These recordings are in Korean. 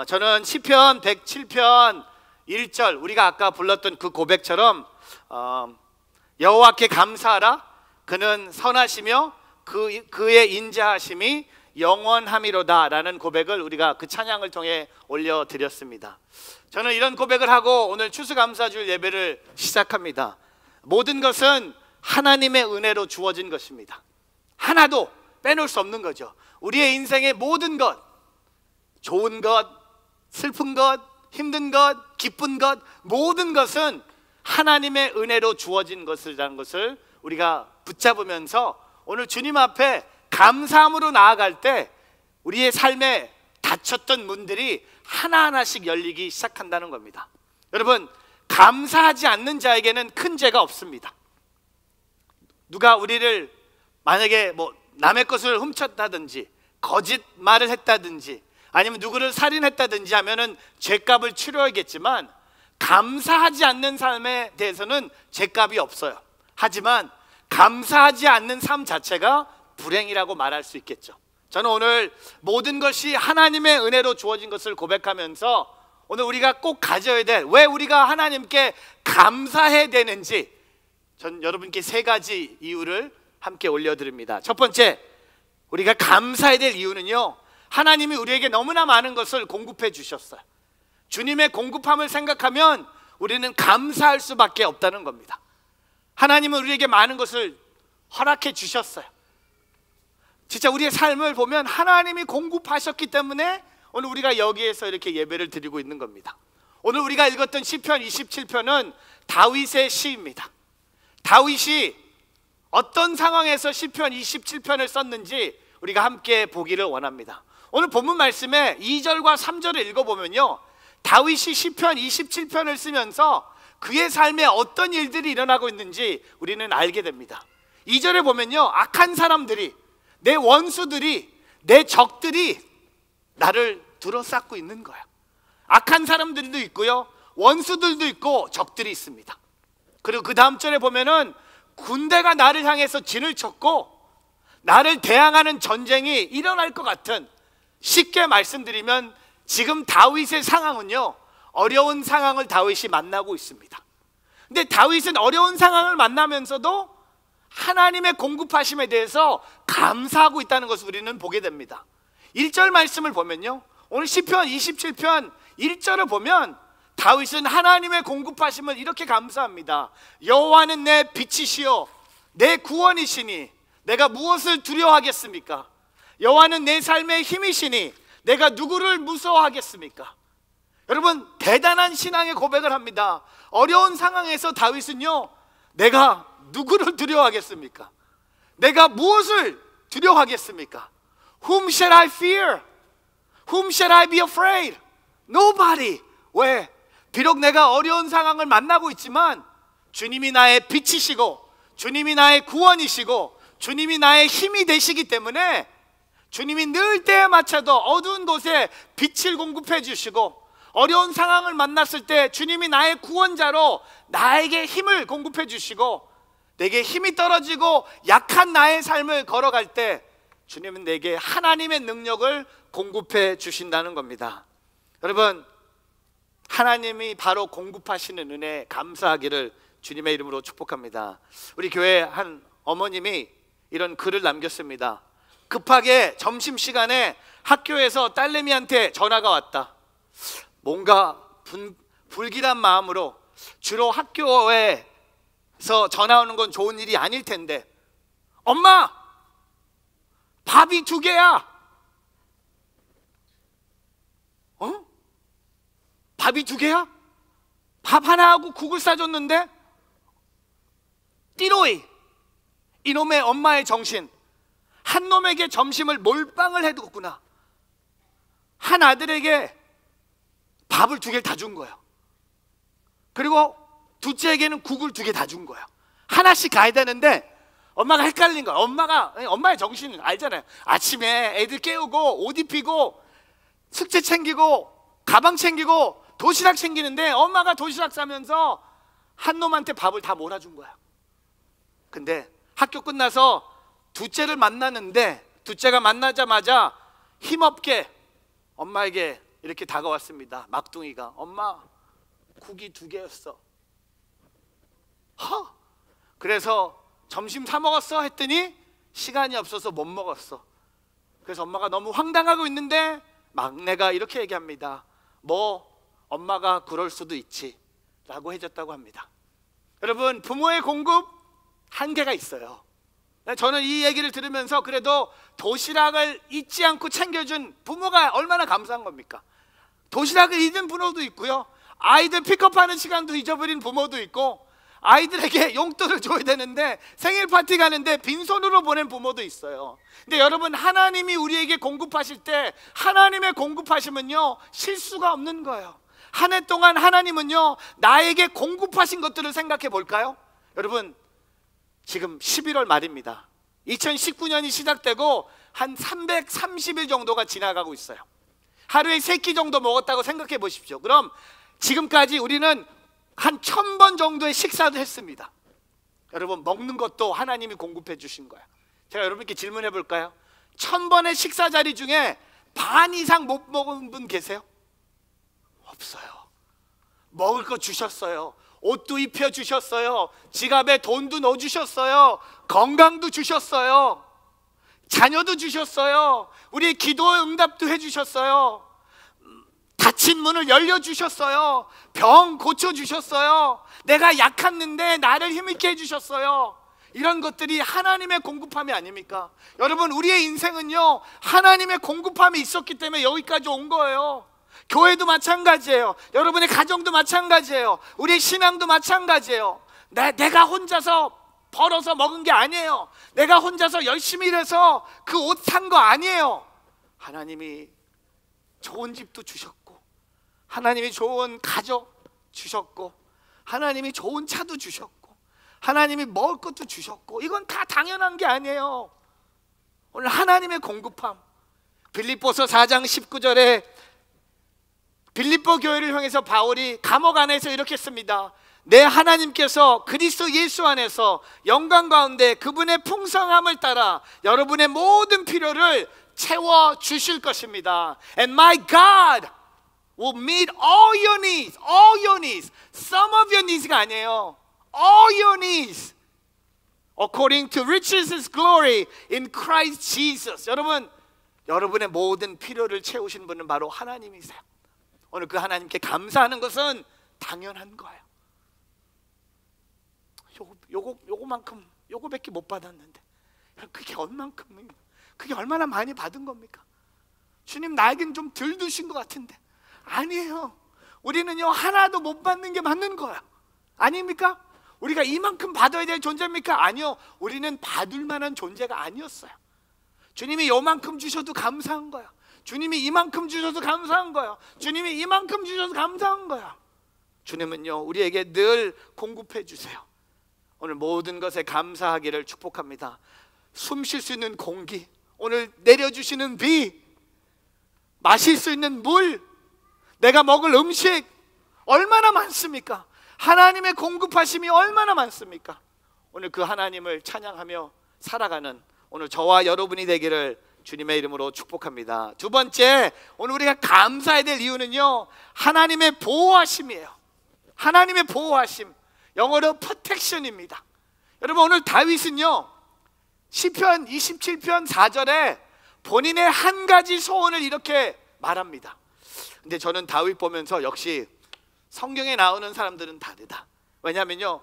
저는 시편 107편 1절 우리가 아까 불렀던 그 고백처럼 여호와께 감사하라 그는 선하시며 그의 인자하심이 영원함이로다 라는 고백을 우리가 그 찬양을 통해 올려드렸습니다. 저는 이런 고백을 하고 오늘 추수감사주일 예배를 시작합니다. 모든 것은 하나님의 은혜로 주어진 것입니다. 하나도 빼놓을 수 없는 거죠. 우리의 인생의 모든 것, 좋은 것, 슬픈 것, 힘든 것, 기쁜 것, 모든 것은 하나님의 은혜로 주어진 것이라는 것을 우리가 붙잡으면서 오늘 주님 앞에 감사함으로 나아갈 때 우리의 삶에 닫혔던 문들이 하나하나씩 열리기 시작한다는 겁니다. 여러분, 감사하지 않는 자에게는 큰 죄가 없습니다. 누가 우리를 만약에 남의 것을 훔쳤다든지 거짓말을 했다든지 아니면 누구를 살인했다든지 하면은 죄값을 치러야겠지만 감사하지 않는 삶에 대해서는 죄값이 없어요. 하지만 감사하지 않는 삶 자체가 불행이라고 말할 수 있겠죠. 저는 오늘 모든 것이 하나님의 은혜로 주어진 것을 고백하면서 오늘 우리가 꼭 가져야 될, 왜 우리가 하나님께 감사해야 되는지 전 여러분께 3가지 이유를 함께 올려드립니다. 첫 번째, 우리가 감사해야 될 이유는요, 하나님이 우리에게 너무나 많은 것을 공급해 주셨어요. 주님의 공급함을 생각하면 우리는 감사할 수밖에 없다는 겁니다. 하나님은 우리에게 많은 것을 허락해 주셨어요. 진짜 우리의 삶을 보면 하나님이 공급하셨기 때문에 오늘 우리가 여기에서 이렇게 예배를 드리고 있는 겁니다. 오늘 우리가 읽었던 시편 27편은 다윗의 시입니다. 다윗이 어떤 상황에서 시편 27편을 썼는지 우리가 함께 보기를 원합니다. 오늘 본문 말씀에 2절과 3절을 읽어보면요, 다윗이 시편 27편을 쓰면서 그의 삶에 어떤 일들이 일어나고 있는지 우리는 알게 됩니다. 2절에 보면요, 악한 사람들이, 내 원수들이, 내 적들이 나를 둘러싸고 있는 거야. 악한 사람들도 있고요, 원수들도 있고 적들이 있습니다. 그리고 그 다음 절에 보면은 군대가 나를 향해서 진을 쳤고 나를 대항하는 전쟁이 일어날 것 같은, 쉽게 말씀드리면 지금 다윗의 상황은요, 어려운 상황을 다윗이 만나고 있습니다. 근데 다윗은 어려운 상황을 만나면서도 하나님의 공급하심에 대해서 감사하고 있다는 것을 우리는 보게 됩니다. 1절 말씀을 보면요, 오늘 시편 27편 1절을 보면 다윗은 하나님의 공급하심을 이렇게 감사합니다. 여호와는 내 빛이시요 내 구원이시니 내가 무엇을 두려워하겠습니까? 여호와는 내 삶의 힘이시니 내가 누구를 무서워하겠습니까? 여러분, 대단한 신앙의 고백을 합니다. 어려운 상황에서 다윗은요, 내가 누구를 두려워하겠습니까? 내가 무엇을 두려워하겠습니까? Whom shall I fear? Whom shall I be afraid? Nobody. 왜? 비록 내가 어려운 상황을 만나고 있지만 주님이 나의 빛이시고 주님이 나의 구원이시고 주님이 나의 힘이 되시기 때문에 주님이 늘 때에 맞춰도 어두운 곳에 빛을 공급해 주시고 어려운 상황을 만났을 때 주님이 나의 구원자로 나에게 힘을 공급해 주시고 내게 힘이 떨어지고 약한 나의 삶을 걸어갈 때 주님은 내게 하나님의 능력을 공급해 주신다는 겁니다. 여러분, 하나님이 바로 공급하시는 은혜에 감사하기를 주님의 이름으로 축복합니다. 우리 교회 한 어머님이 이런 글을 남겼습니다. 급하게 점심시간에 학교에서 딸내미한테 전화가 왔다. 뭔가 불길한 마음으로, 주로 학교에서 전화 오는 건 좋은 일이 아닐 텐데, 엄마! 밥이 2개야! 밥이 2개야? 밥 하나하고 국을 싸줬는데? 띠로이! 이놈의 엄마의 정신, 한 놈에게 점심을 몰빵을 해두었구나. 한 아들에게 밥을 2개를 다 준 거예요. 그리고 둘째에게는 국을 2개 다 준 거예요. 하나씩 가야 되는데 엄마가 헷갈린 거야. 엄마의 정신을 알잖아요. 아침에 애들 깨우고 옷 입히고 숙제 챙기고 가방 챙기고 도시락 챙기는데 엄마가 도시락 싸면서 한 놈한테 밥을 다 몰아준 거야. 근데 학교 끝나서 둘째를 만났는데 둘째가 만나자마자 힘없게 엄마에게 이렇게 다가왔습니다. 막둥이가 엄마 국이 2개였어. 그래서 점심 사 먹었어? 했더니 시간이 없어서 못 먹었어. 그래서 엄마가 너무 황당하고 있는데 막내가 이렇게 얘기합니다. 뭐 엄마가 그럴 수도 있지 라고 해줬다고 합니다. 여러분, 부모의 공급 한계가 있어요. 저는 이 얘기를 들으면서 그래도 도시락을 잊지 않고 챙겨준 부모가 얼마나 감사한 겁니까? 도시락을 잊은 부모도 있고요, 아이들 픽업하는 시간도 잊어버린 부모도 있고, 아이들에게 용돈을 줘야 되는데 생일 파티 가는데 빈손으로 보낸 부모도 있어요. 근데 여러분, 하나님이 우리에게 공급하실 때 하나님의 공급하심은요 실수가 없는 거예요. 한 해 동안 하나님은요 나에게 공급하신 것들을 생각해 볼까요? 여러분, 지금 11월 말입니다. 2019년이 시작되고 한 330일 정도가 지나가고 있어요. 하루에 3끼 정도 먹었다고 생각해 보십시오. 그럼 지금까지 우리는 한 1000번 정도의 식사도 했습니다. 여러분, 먹는 것도 하나님이 공급해 주신 거예요. 제가 여러분께 질문해 볼까요? 1000번의 식사 자리 중에 반 이상 못 먹은 분 계세요? 없어요. 먹을 거 주셨어요. 옷도 입혀 주셨어요. 지갑에 돈도 넣어 주셨어요. 건강도 주셨어요. 자녀도 주셨어요. 우리 기도의 응답도 해 주셨어요. 닫힌 문을 열려주셨어요. 병 고쳐주셨어요. 내가 약했는데 나를 힘있게 해주셨어요. 이런 것들이 하나님의 공급함이 아닙니까? 여러분, 우리의 인생은요 하나님의 공급함이 있었기 때문에 여기까지 온 거예요. 교회도 마찬가지예요. 여러분의 가정도 마찬가지예요. 우리의 신앙도 마찬가지예요. 내가 혼자서 벌어서 먹은 게 아니에요. 내가 혼자서 열심히 일해서 그 옷 산 거 아니에요. 하나님이 좋은 집도 주셨고, 하나님이 좋은 가족 주셨고, 하나님이 좋은 차도 주셨고, 하나님이 먹을 것도 주셨고, 이건 다 당연한 게 아니에요. 오늘 하나님의 공급함, 빌립보서 4장 19절에 빌립보 교회를 향해서 바울이 감옥 안에서 이렇게 했습니다. 내 하나님께서 그리스도 예수 안에서 영광 가운데 그분의 풍성함을 따라 여러분의 모든 필요를 채워 주실 것입니다. And my God will meet all your needs. All your needs. Some of your needs가 아니에요. All your needs. According to riches of His glory in Christ Jesus. 여러분, 여러분의 모든 필요를 채우신 분은 바로 하나님이세요. 오늘 그 하나님께 감사하는 것은 당연한 거예요. 요거만큼, 요거밖에 못 받았는데 그게 얼만큼, 그게 얼마나 많이 받은 겁니까? 주님, 나에겐 좀 덜 두신 것 같은데. 아니에요. 우리는요 하나도 못 받는 게 맞는 거야. 아닙니까? 우리가 이만큼 받아야 될 존재입니까? 아니요. 우리는 받을 만한 존재가 아니었어요. 주님이 요만큼 주셔도 감사한 거야. 주님이 이만큼 주셔도 감사한 거야. 주님이 이만큼 주셔도 감사한 거야. 주님은요 우리에게 늘 공급해 주세요. 오늘 모든 것에 감사하기를 축복합니다. 숨 쉴 수 있는 공기, 오늘 내려주시는 비, 마실 수 있는 물, 내가 먹을 음식 얼마나 많습니까? 하나님의 공급하심이 얼마나 많습니까? 오늘 그 하나님을 찬양하며 살아가는 오늘 저와 여러분이 되기를 주님의 이름으로 축복합니다. 두 번째, 오늘 우리가 감사해야 될 이유는요 하나님의 보호하심이에요. 하나님의 보호하심, 영어로 protection입니다. 여러분, 오늘 다윗은요 시편 27편 4절에 본인의 한 가지 소원을 이렇게 말합니다. 근데 저는 다윗 보면서 역시 성경에 나오는 사람들은 다르다. 왜냐하면요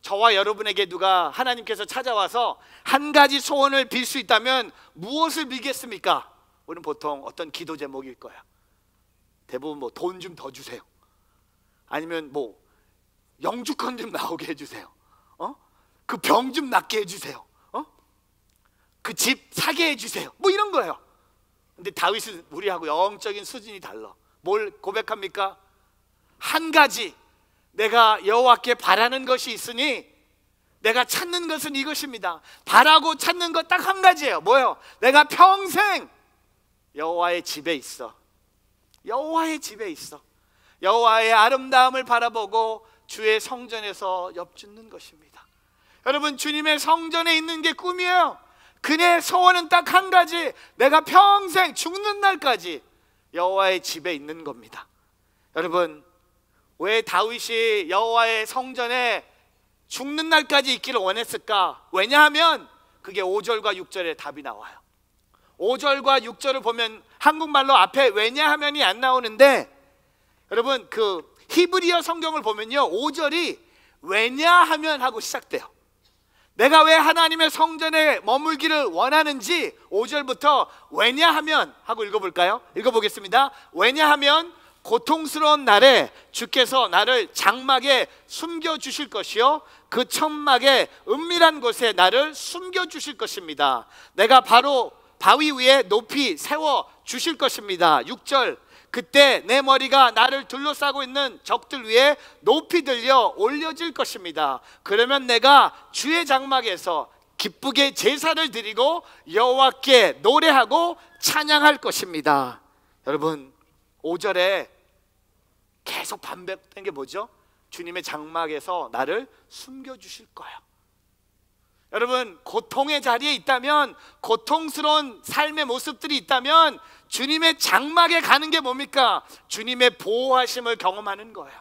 저와 여러분에게 누가 하나님께서 찾아와서 한 가지 소원을 빌 수 있다면 무엇을 빌겠습니까? 우리는 보통 어떤 기도 제목일 거야. 대부분 뭐 돈 좀 더 주세요, 아니면 뭐 영주권 좀 나오게 해주세요, 그 병 좀 낫게 해주세요, 그 집 사게 해주세요, 뭐 이런 거예요. 근데 다윗은 우리하고 영적인 수준이 달라. 뭘 고백합니까? 한 가지 내가 여호와께 바라는 것이 있으니 내가 찾는 것은 이것입니다. 바라고 찾는 것 딱 한 가지예요. 뭐예요? 내가 평생 여호와의 집에 있어. 여호와의 집에 있어. 여호와의 아름다움을 바라보고 주의 성전에서 엽죽는 것입니다. 여러분, 주님의 성전에 있는 게 꿈이에요. 그의 소원은 딱 한 가지, 내가 평생 죽는 날까지 여호와의 집에 있는 겁니다. 여러분, 왜 다윗이 여호와의 성전에 죽는 날까지 있기를 원했을까? 왜냐하면 그게 5절과 6절에 답이 나와요. 5절과 6절을 보면 한국말로 앞에 왜냐하면이 안 나오는데, 여러분 그 히브리어 성경을 보면요 5절이 왜냐하면 하고 시작돼요. 내가 왜 하나님의 성전에 머물기를 원하는지 5절부터 왜냐하면 하고 읽어볼까요? 읽어보겠습니다. 왜냐하면 고통스러운 날에 주께서 나를 장막에 숨겨주실 것이요 그 천막의 은밀한 곳에 나를 숨겨주실 것입니다. 내가 바로 바위 위에 높이 세워주실 것입니다. 6절, 그때 내 머리가 나를 둘러싸고 있는 적들 위에 높이 들려 올려질 것입니다. 그러면 내가 주의 장막에서 기쁘게 제사를 드리고 여호와께 노래하고 찬양할 것입니다. 여러분 5절에 계속 반복된 게 뭐죠? 주님의 장막에서 나를 숨겨주실 거예요. 여러분 고통의 자리에 있다면, 고통스러운 삶의 모습들이 있다면 주님의 장막에 가는 게 뭡니까? 주님의 보호하심을 경험하는 거예요.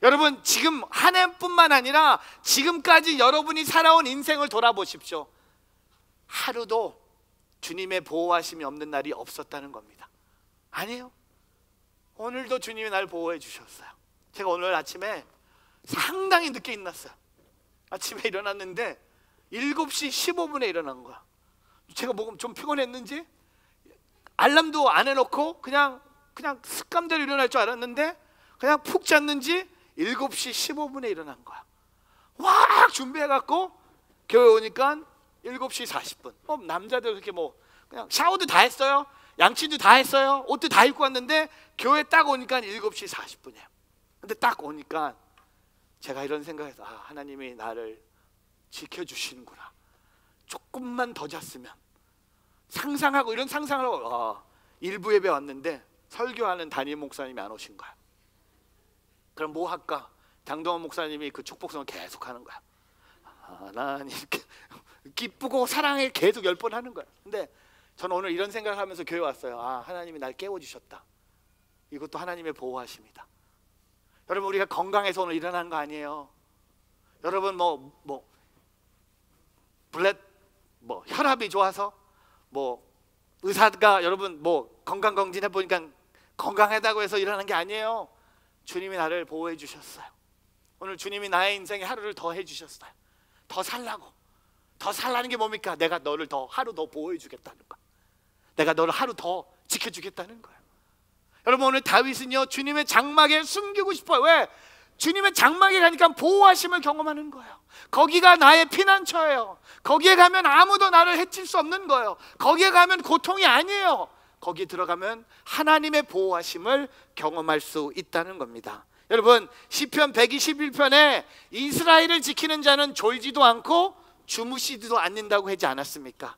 여러분 지금 한 해뿐만 아니라 지금까지 여러분이 살아온 인생을 돌아보십시오. 하루도 주님의 보호하심이 없는 날이 없었다는 겁니다. 아니에요. 오늘도 주님이 날 보호해 주셨어요. 제가 오늘 아침에 상당히 늦게 일어났어요. 아침에 일어났는데 7시 15분에 일어난 거야. 제가 뭐 좀 피곤했는지 알람도 안 해놓고 그냥 습관대로 일어날 줄 알았는데 그냥 푹 잤는지 7시 15분에 일어난 거야. 막 준비해갖고 교회 오니까 7시 40분. 남자들 그렇게 뭐 그냥 샤워도 다 했어요. 양치도 다 했어요. 옷도 다 입고 왔는데 교회 딱 오니까 7시 40분이에요. 근데 딱 오니까 제가 이런 생각해서 하나님이 나를 지켜주시는구나. 조금만 더 잤으면. 상상하고 이런 상상을 하고 일부 예배 왔는데 설교하는 담임 목사님이 안 오신 거야. 그럼 뭐 할까? 장동원 목사님이 그 축복성을 계속 하는 거야. 하나님 기쁘고 사랑해 계속 10번 하는 거야. 근데 저는 오늘 이런 생각을 하면서 교회 왔어요. 하나님이 날 깨워주셨다. 이것도 하나님의 보호하심이다. 여러분 우리가 건강해서 오늘 일어난 거 아니에요. 여러분 혈압이 좋아서 의사가 여러분 건강검진 해보니까 건강하다고 해서 일어난 게 아니에요. 주님이 나를 보호해 주셨어요. 오늘 주님이 나의 인생에 하루를 더 해주셨어요. 더 살라고. 더 살라는 게 뭡니까? 내가 너를 하루 더 보호해 주겠다는 거야. 내가 너를 하루 더 지켜주겠다는 거예요. 여러분 오늘 다윗은요 주님의 장막에 숨기고 싶어요. 왜? 주님의 장막에 가니까 보호하심을 경험하는 거예요. 거기가 나의 피난처예요. 거기에 가면 아무도 나를 해칠 수 없는 거예요. 거기에 가면 고통이 아니에요. 거기에 들어가면 하나님의 보호하심을 경험할 수 있다는 겁니다. 여러분 시편 121편에 이스라엘을 지키는 자는 졸지도 않고 주무시지도 않는다고 하지 않았습니까?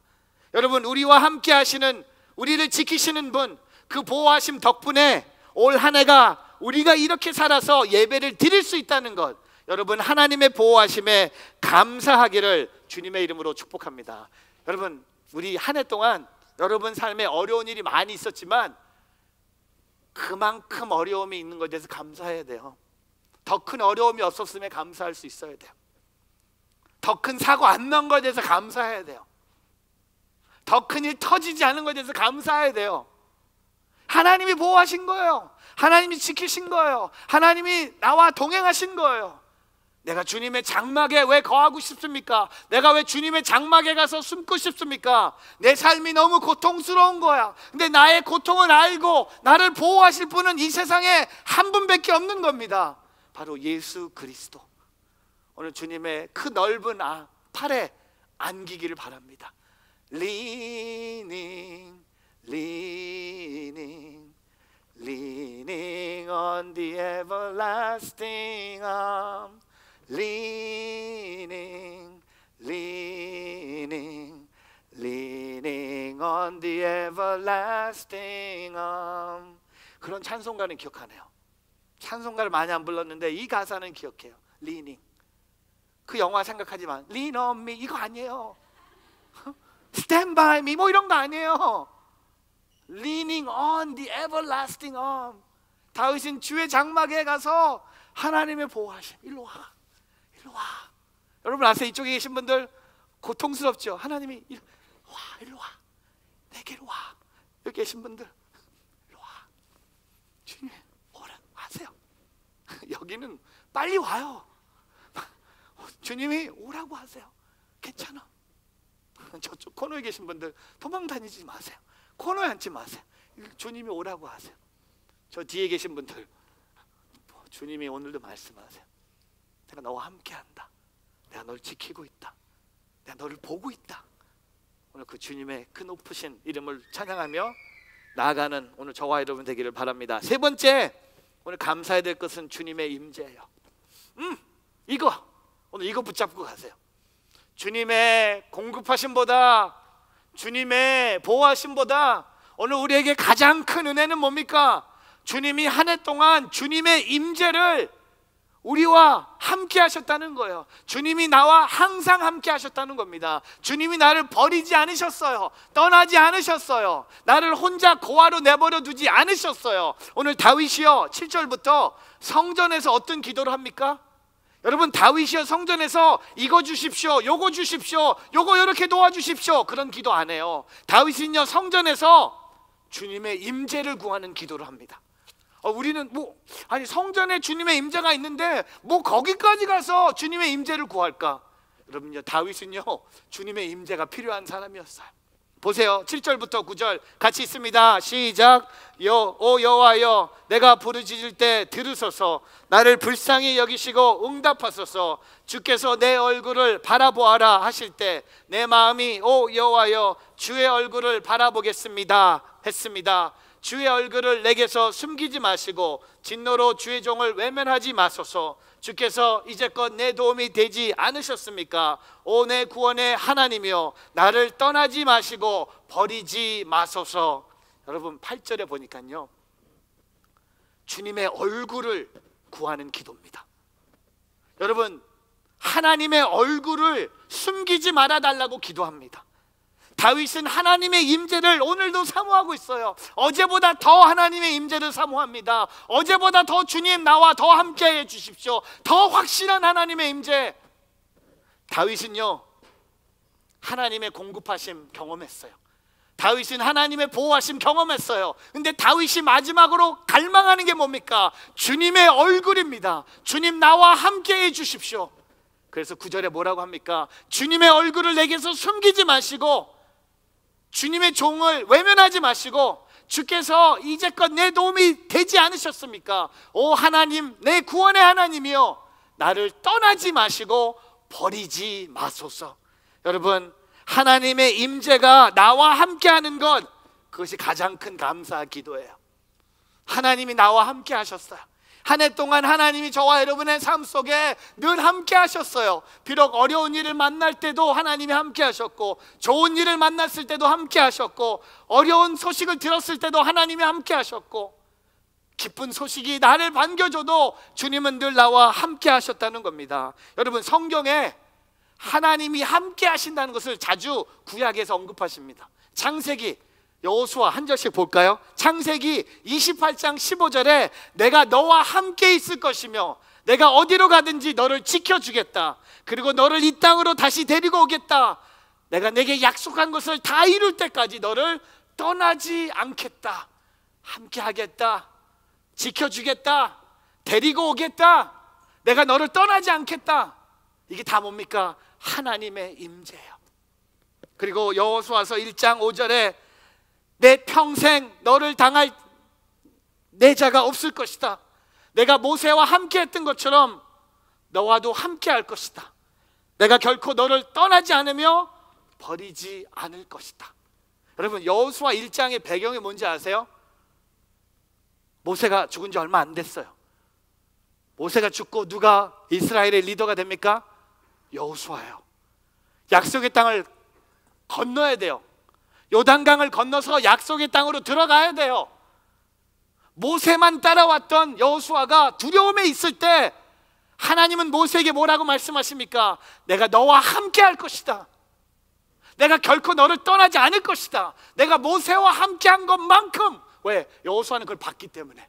여러분 우리와 함께 하시는, 우리를 지키시는 분, 그 보호하심 덕분에 올 한 해가 우리가 이렇게 살아서 예배를 드릴 수 있다는 것, 여러분 하나님의 보호하심에 감사하기를 주님의 이름으로 축복합니다. 여러분 우리 한 해 동안 여러분 삶에 어려운 일이 많이 있었지만 그만큼 어려움이 있는 것에 대해서 감사해야 돼요. 더 큰 어려움이 없었음에 감사할 수 있어야 돼요. 더 큰 사고 안 난 것에 대해서 감사해야 돼요. 더 큰 일 터지지 않은 것에 대해서 감사해야 돼요. 하나님이 보호하신 거예요. 하나님이 지키신 거예요. 하나님이 나와 동행하신 거예요. 내가 주님의 장막에 왜 거하고 싶습니까? 내가 왜 주님의 장막에 가서 숨고 싶습니까? 내 삶이 너무 고통스러운 거야. 근데 나의 고통을 알고 나를 보호하실 분은 이 세상에 한 분밖에 없는 겁니다. 바로 예수 그리스도. 오늘 주님의 그 넓은 팔에 안기기를 바랍니다. Leaning, leaning, leaning on the everlasting arm. Leaning, leaning, leaning on the everlasting arm. 그런 찬송가는 기억하네요. 찬송가를 많이 안 불렀는데 이 가사는 기억해요. Leaning. 그 영화 생각하지만 Lean on me 이거 아니에요. Stand by me 뭐 이런 거 아니에요. leaning on the everlasting arm. 다윗은 주의 장막에 가서 하나님의 보호하심. 일로 와, 일로 와. 여러분 아세요? 이쪽에 계신 분들 고통스럽죠? 하나님이 일로 와, 내게로 와. 여기 계신 분들 일로 와. 주님 오라 하세요. 여기는 빨리 와요. 주님이 오라고 하세요. 괜찮아. 저쪽 코너에 계신 분들 도망 다니지 마세요. 코너에 앉지 마세요. 주님이 오라고 하세요. 저 뒤에 계신 분들 주님이 오늘도 말씀하세요. 내가 너와 함께한다. 내가 널 지키고 있다. 내가 너를 보고 있다. 오늘 그 주님의 그 높으신 이름을 찬양하며 나아가는 오늘 저와 여러분 되기를 바랍니다. 세 번째, 오늘 감사해야 될 것은 주님의 임재예요. 오늘 이거 붙잡고 가세요. 주님의 공급하심보다, 주님의 보호하심보다 오늘 우리에게 가장 큰 은혜는 뭡니까? 주님이 한 해 동안 주님의 임재를 우리와 함께 하셨다는 거예요. 주님이 나와 항상 함께 하셨다는 겁니다. 주님이 나를 버리지 않으셨어요. 떠나지 않으셨어요. 나를 혼자 고아로 내버려 두지 않으셨어요. 오늘 다윗이요 7절부터 성전에서 어떤 기도를 합니까? 여러분, 다윗이요 성전에서 이거 주십시오, 요거 주십시오, 요거 이렇게 도와주십시오, 그런 기도 안 해요. 다윗은요 성전에서 주님의 임재를 구하는 기도를 합니다. 우리는 성전에 주님의 임재가 있는데 거기까지 가서 주님의 임재를 구할까? 여러분요, 다윗은요 주님의 임재가 필요한 사람이었어요. 보세요. 7절부터 9절 같이 있습니다. 시작. 오 여호와여, 내가 부르짖을 때 들으소서. 나를 불쌍히 여기시고 응답하소서. 주께서 내 얼굴을 바라보아라 하실 때 내 마음이 오 여호와여 주의 얼굴을 바라보겠습니다 했습니다. 주의 얼굴을 내게서 숨기지 마시고 진노로 주의 종을 외면하지 마소서. 주께서 이제껏 내 도움이 되지 않으셨습니까? 오 내 구원의 하나님이여, 나를 떠나지 마시고 버리지 마소서. 여러분 8절에 보니까요 주님의 얼굴을 구하는 기도입니다. 여러분, 하나님의 얼굴을 숨기지 말아달라고 기도합니다. 다윗은 하나님의 임재를 오늘도 사모하고 있어요. 어제보다 더 하나님의 임재를 사모합니다. 어제보다 더 주님 나와 더 함께해 주십시오. 더 확실한 하나님의 임재. 다윗은요 하나님의 공급하심 경험했어요. 다윗은 하나님의 보호하심 경험했어요. 근데 다윗이 마지막으로 갈망하는 게 뭡니까? 주님의 얼굴입니다. 주님 나와 함께해 주십시오. 그래서 9절에 뭐라고 합니까? 주님의 얼굴을 내게서 숨기지 마시고 주님의 종을 외면하지 마시고 주께서 이제껏 내 도움이 되지 않으셨습니까? 오 하나님, 내 구원의 하나님이여, 나를 떠나지 마시고 버리지 마소서. 여러분, 하나님의 임재가 나와 함께하는 것, 그것이 가장 큰 감사 기도예요. 하나님이 나와 함께 하셨어요. 한 해 동안 하나님이 저와 여러분의 삶 속에 늘 함께 하셨어요. 비록 어려운 일을 만날 때도 하나님이 함께 하셨고, 좋은 일을 만났을 때도 함께 하셨고, 어려운 소식을 들었을 때도 하나님이 함께 하셨고, 기쁜 소식이 나를 반겨줘도 주님은 늘 나와 함께 하셨다는 겁니다. 여러분, 성경에 하나님이 함께 하신다는 것을 자주 구약에서 언급하십니다. 창세기, 여호수아 한 절씩 볼까요? 창세기 28장 15절에 내가 너와 함께 있을 것이며 내가 어디로 가든지 너를 지켜주겠다. 그리고 너를 이 땅으로 다시 데리고 오겠다. 내가 내게 약속한 것을 다 이룰 때까지 너를 떠나지 않겠다. 함께 하겠다. 지켜주겠다. 데리고 오겠다. 내가 너를 떠나지 않겠다. 이게 다 뭡니까? 하나님의 임재예요. 그리고 여호수아서 1장 5절에 내 평생 너를 당할 내 자가 없을 것이다. 내가 모세와 함께 했던 것처럼 너와도 함께 할 것이다. 내가 결코 너를 떠나지 않으며 버리지 않을 것이다. 여러분, 여호수아 1장의 배경이 뭔지 아세요? 모세가 죽은 지 얼마 안 됐어요. 모세가 죽고 누가 이스라엘의 리더가 됩니까? 여호수아예요. 약속의 땅을 건너야 돼요. 요단강을 건너서 약속의 땅으로 들어가야 돼요. 모세만 따라왔던 여호수아가 두려움에 있을 때 하나님은 모세에게 뭐라고 말씀하십니까? 내가 너와 함께 할 것이다. 내가 결코 너를 떠나지 않을 것이다. 내가 모세와 함께한 것만큼. 왜? 여호수아는 그걸 봤기 때문에.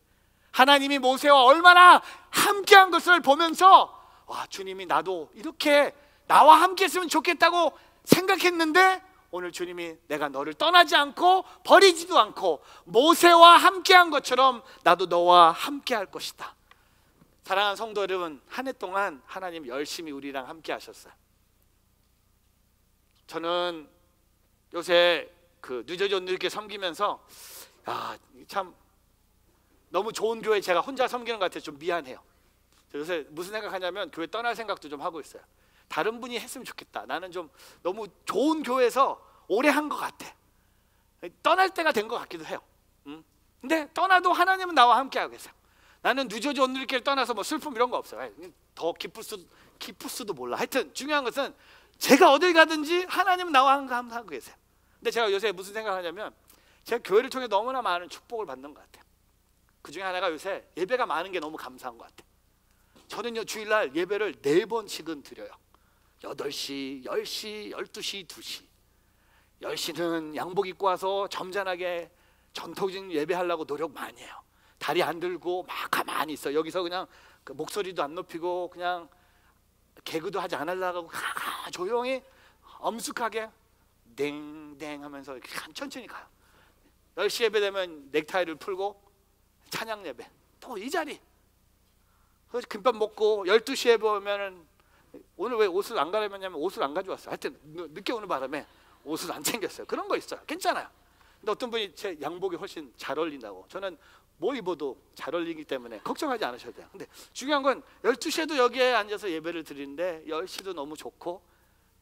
하나님이 모세와 얼마나 함께한 것을 보면서 와, 주님이 나도 이렇게 나와 함께 했으면 좋겠다고 생각했는데 오늘 주님이 내가 너를 떠나지 않고 버리지도 않고 모세와 함께한 것처럼 나도 너와 함께할 것이다. 사랑하는 성도 여러분, 한 해 동안 하나님 열심히 우리랑 함께 하셨어요. 저는 요새 그 뉴저지 온누리교회 섬기면서 참 너무 좋은 교회 제가 혼자 섬기는 것 같아서 좀 미안해요. 요새 무슨 생각하냐면 교회 떠날 생각도 좀 하고 있어요. 다른 분이 했으면 좋겠다. 나는 좀 너무 좋은 교회에서 오래 한 것 같아. 떠날 때가 된 것 같기도 해요. 근데 떠나도 하나님은 나와 함께 하고 계세요. 나는 뉴저지 온누리교회를 떠나서 뭐 슬픔 이런 거 없어요. 더 기쁠 수도 몰라. 하여튼 중요한 것은 제가 어딜 가든지 하나님은 나와 함께 하고 계세요. 근데 제가 요새 무슨 생각하냐면 제가 교회를 통해 너무나 많은 축복을 받는 것 같아요. 그 중에 하나가 요새 예배가 많은 게 너무 감사한 것 같아요. 저는요 주일날 예배를 4번씩은 드려요. 8시, 10시, 12시, 2시. 10시는 양복 입고 와서 점잖하게 전통적인 예배하려고 노력 많이 해요. 다리 안 들고 막 가만히 있어. 여기서 그냥 그 목소리도 안 높이고 그냥 개그도 하지 않으려고 조용히 엄숙하게 댕댕 하면서 이렇게 천천히 가요. 10시 예배 되면 넥타이를 풀고 찬양 예배 또 이 자리. 그래서 김밥 먹고 12시에 예배 오면은 오늘 왜 옷을 안 갈아입었냐면 옷을 안 가져왔어요. 하여튼 늦게 오는 바람에 옷을 안 챙겼어요. 그런 거 있어요. 괜찮아요. 근데 어떤 분이 제 양복이 훨씬 잘 어울린다고. 저는 뭐 입어도 잘 어울리기 때문에 걱정하지 않으셔도 돼요. 근데 중요한 건 12시에도 여기에 앉아서 예배를 드리는데 10시도 너무 좋고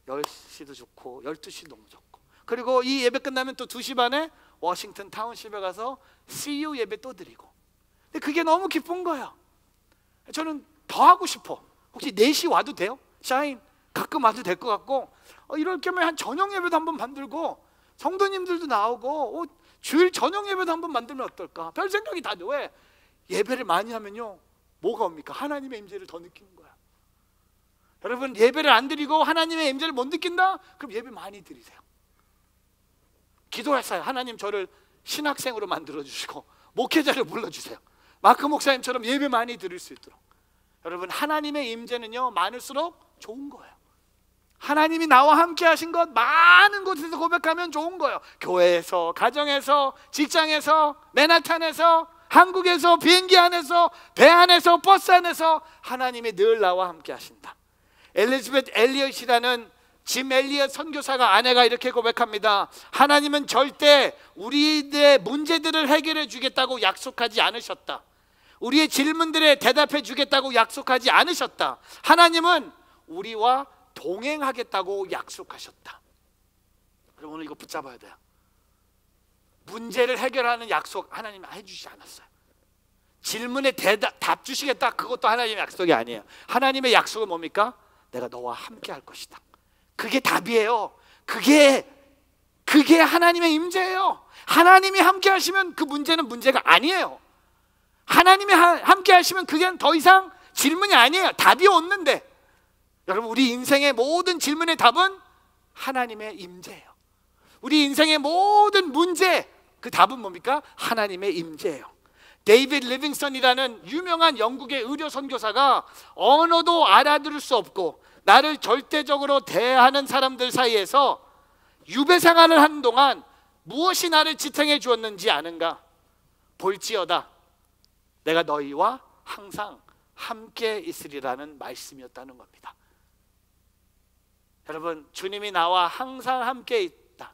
10시도 좋고 12시도 너무 좋고 그리고 이 예배 끝나면 또 2시 반에 워싱턴 타운십에 가서 CU 예배 또 드리고. 근데 그게 너무 기쁜 거예요. 저는 더 하고 싶어. 혹시 4시 와도 돼요? 샤인 가끔 와도 될 것 같고 이럴 겸에 한 저녁 예배도 한번 만들고 성도님들도 나오고 주일 저녁 예배도 한번 만들면 어떨까? 별 생각이 다 돼. 왜? 예배를 많이 하면요 뭐가 옵니까? 하나님의 임재를 더 느끼는 거야. 여러분 예배를 안 드리고 하나님의 임재를 못 느낀다? 그럼 예배 많이 드리세요. 기도했어요. 하나님 저를 신학생으로 만들어주시고 목회자를 불러주세요. 마크 목사님처럼 예배 많이 드릴 수 있도록. 여러분 하나님의 임재는요 많을수록 좋은 거예요. 하나님이 나와 함께 하신 것 많은 곳에서 고백하면 좋은 거예요. 교회에서, 가정에서, 직장에서, 맨하탄에서, 한국에서, 비행기 안에서, 배 안에서, 버스 안에서 하나님이 늘 나와 함께 하신다. 엘리자베트 엘리엇이라는 짐 엘리엇 선교사가 아내가 이렇게 고백합니다. 하나님은 절대 우리의 문제들을 해결해 주겠다고 약속하지 않으셨다. 우리의 질문들에 대답해 주겠다고 약속하지 않으셨다. 하나님은 우리와 동행하겠다고 약속하셨다. 여러분 오늘 이거 붙잡아야 돼요. 문제를 해결하는 약속 하나님이 해주시지 않았어요. 질문에 답 주시겠다 그것도 하나님의 약속이 아니에요. 하나님의 약속은 뭡니까? 내가 너와 함께 할 것이다. 그게 답이에요. 그게 하나님의 임재예요. 하나님이 함께 하시면 그 문제는 문제가 아니에요. 하나님이 함께 하시면 그게 더 이상 질문이 아니에요. 답이 없는데 여러분 우리 인생의 모든 질문의 답은 하나님의 임재예요. 우리 인생의 모든 문제 그 답은 뭡니까? 하나님의 임재예요. 데이비드 리빙스턴이라는 유명한 영국의 의료 선교사가 언어도 알아들을 수 없고 나를 절대적으로 대하는 사람들 사이에서 유배 생활을 하는 동안 무엇이 나를 지탱해 주었는지 아는가? 볼지어다 내가 너희와 항상 함께 있으리라는 말씀이었다는 겁니다. 여러분 주님이 나와 항상 함께 있다.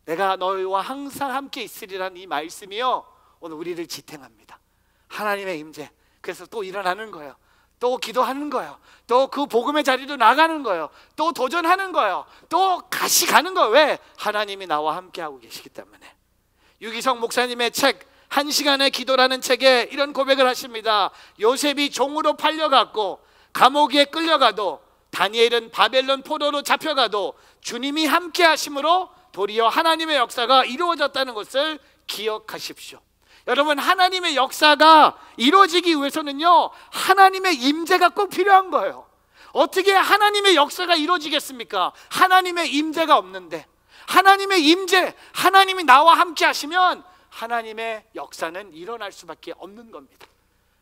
내가 너희와 항상 함께 있으리라는 이 말씀이요 오늘 우리를 지탱합니다. 하나님의 임재. 그래서 또 일어나는 거예요. 또 기도하는 거예요. 또 그 복음의 자리로 나가는 거예요. 또 도전하는 거예요. 또 같이 가는 거예요. 왜? 하나님이 나와 함께하고 계시기 때문에. 유기성 목사님의 책 1시간의 기도라는 책에 이런 고백을 하십니다. 요셉이 종으로 팔려갔고 감옥에 끌려가도 다니엘은 바벨론 포로로 잡혀가도 주님이 함께 하심으로 도리어 하나님의 역사가 이루어졌다는 것을 기억하십시오. 여러분 하나님의 역사가 이루어지기 위해서는요 하나님의 임재가 꼭 필요한 거예요. 어떻게 하나님의 역사가 이루어지겠습니까? 하나님의 임재가 없는데. 하나님의 임재, 하나님이 나와 함께 하시면 하나님의 역사는 일어날 수밖에 없는 겁니다.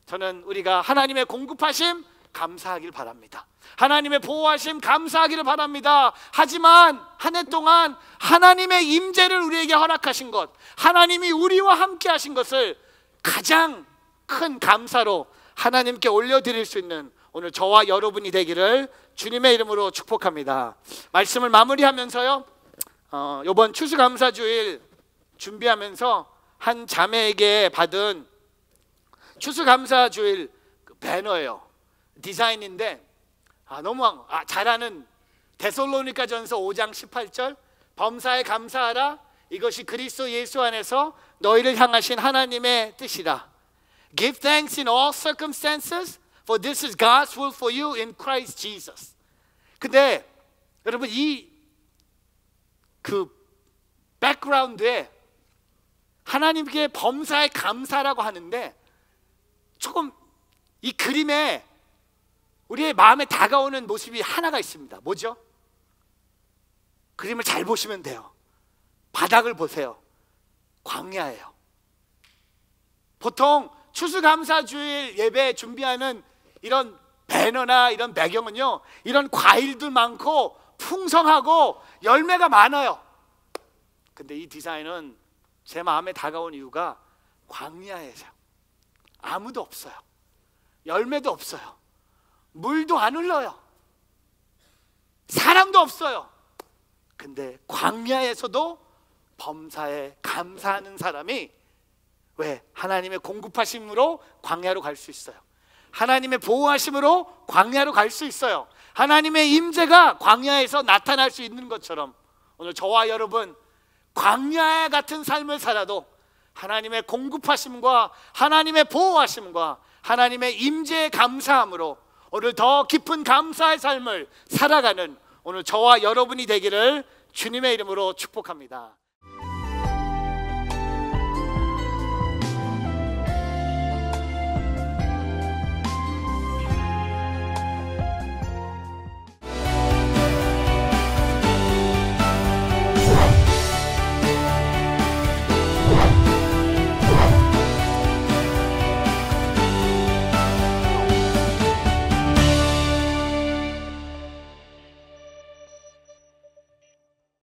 저는 우리가 하나님의 공급하심 감사하길 바랍니다. 하나님의 보호하심 감사하기를 바랍니다. 하지만 한 해 동안 하나님의 임재를 우리에게 허락하신 것, 하나님이 우리와 함께 하신 것을 가장 큰 감사로 하나님께 올려드릴 수 있는 오늘 저와 여러분이 되기를 주님의 이름으로 축복합니다. 말씀을 마무리하면서요, 이번 추수감사주일 준비하면서 한 자매에게 받은 추수감사주일 배너예요. 디자인인데 너무 잘 아는 데살로니가전서 5장 18절, 범사에 감사하라, 이것이 그리스도 예수 안에서 너희를 향하신 하나님의 뜻이라. Give thanks in all circumstances, for this is God's will for you in Christ Jesus. 근데 여러분, 이 백그라운드에 하나님께 범사에 감사라고 하는데 조금 이 그림에 우리의 마음에 다가오는 모습이 하나가 있습니다. 뭐죠? 그림을 잘 보시면 돼요. 바닥을 보세요. 광야예요. 보통 추수감사주일 예배 준비하는 이런 배너나 이런 배경은요, 이런 과일들 많고 풍성하고 열매가 많아요. 근데 이 디자인은 제 마음에 다가온 이유가 광야에서 아무도 없어요. 열매도 없어요. 물도 안 흘러요. 사람도 없어요. 근데 광야에서도 범사에 감사하는 사람이, 왜? 하나님의 공급하심으로 광야로 갈 수 있어요. 하나님의 보호하심으로 광야로 갈 수 있어요. 하나님의 임재가 광야에서 나타날 수 있는 것처럼 오늘 저와 여러분 광야 같은 삶을 살아도 하나님의 공급하심과 하나님의 보호하심과 하나님의 임재에 감사함으로 오늘 더 깊은 감사의 삶을 살아가는 오늘 저와 여러분이 되기를 주님의 이름으로 축복합니다.